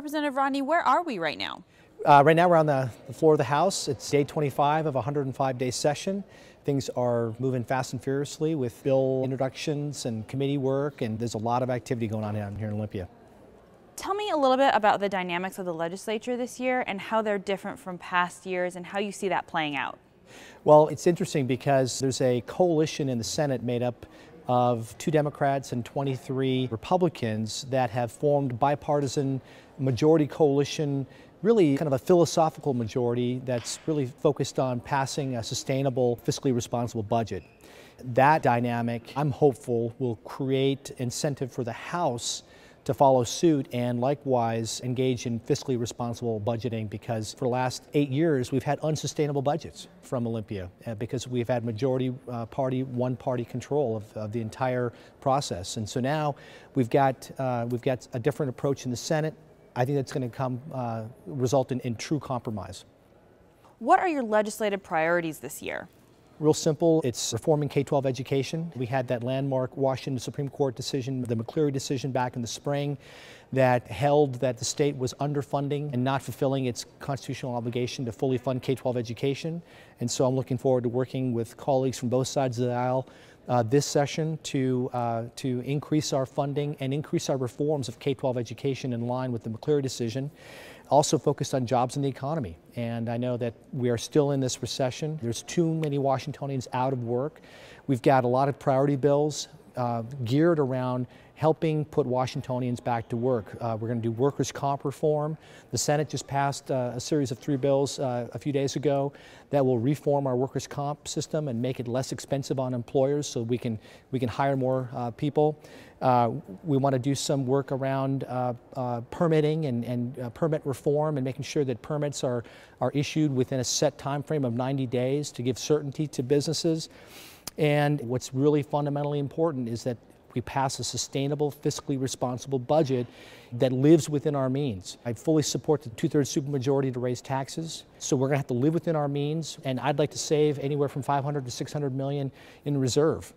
Representative Rodne, where are we right now? Right now we're on the floor of the House. It's day 25 of a 105-day session. Things are moving fast and furiously with bill introductions and committee work, and there's a lot of activity going on down here in Olympia. Tell me a little bit about the dynamics of the legislature this year and how they're different from past years and how you see that playing out. Well, it's interesting because there's a coalition in the Senate made up of 2 Democrats and 23 Republicans that have formed bipartisan majority coalition, really kind of a philosophical majority that's really focused on passing a sustainable, fiscally responsible budget. That dynamic, I'm hopeful, will create incentive for the House to follow suit and likewise engage in fiscally responsible budgeting, because for the last 8 years we've had unsustainable budgets from Olympia because we've had majority one-party control of the entire process. And so now we've got a different approach in the Senate. I think that's going to result in true compromise. What are your legislative priorities this year? Real simple, it's reforming K-12 education. We had that landmark Washington Supreme Court decision, the McCleary decision back in the spring, that held that the state was underfunding and not fulfilling its constitutional obligation to fully fund K-12 education. And so I'm looking forward to working with colleagues from both sides of the aisle this session to increase our funding and increase our reforms of K-12 education in line with the McCleary decision. Also focused on jobs and the economy. And I know that we are still in this recession. There's too many Washingtonians out of work. We've got a lot of priority bills geared around helping put Washingtonians back to work. We're going to do workers' comp reform. The Senate just passed a series of 3 bills a few days ago that will reform our workers' comp system and make it less expensive on employers so we can hire more people. We want to do some work around permitting and permit reform and making sure that permits are issued within a set time frame of 90 days to give certainty to businesses. And what's really fundamentally important is that we pass a sustainable, fiscally responsible budget that lives within our means. I fully support the 2/3 supermajority to raise taxes, so we're going to have to live within our means, and I'd like to save anywhere from $500 to $600 million in reserve.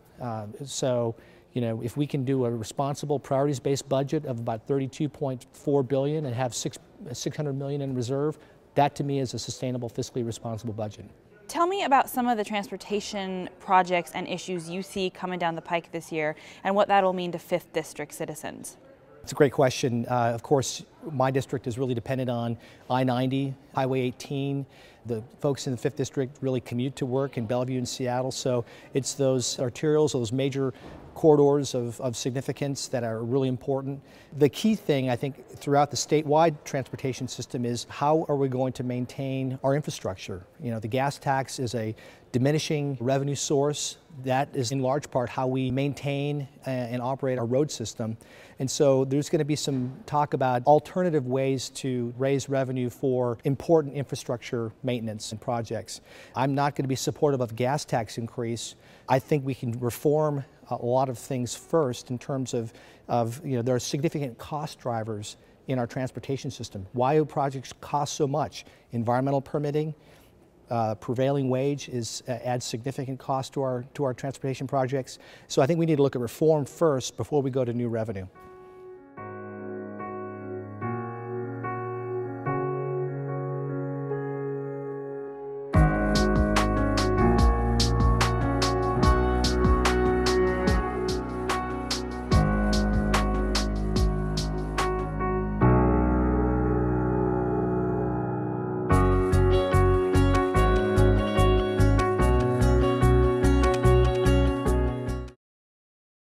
So, you know, if we can do a responsible, priorities-based budget of about $32.4 billion and have $600 million in reserve, that to me is a sustainable, fiscally responsible budget. Tell me about some of the transportation projects and issues you see coming down the pike this year and what that'll mean to 5th District citizens. It's a great question. Of course, my district is really dependent on I-90, Highway 18. The folks in the 5th District really commute to work in Bellevue and Seattle, so it's those arterials, those major corridors of significance that are really important. The key thing, I think, throughout the statewide transportation system is how are we going to maintain our infrastructure? You know, the gas tax is a diminishing revenue source. That is in large part how we maintain and operate our road system. And so there's going to be some talk about alternative ways to raise revenue for important infrastructure maintenance and projects. I'm not going to be supportive of a gas tax increase. I think we can reform a lot of things first in terms of you know, there are significant cost drivers in our transportation system. Why do projects cost so much? Environmental permitting, prevailing wage adds significant cost to our transportation projects. So I think we need to look at reform first before we go to new revenue.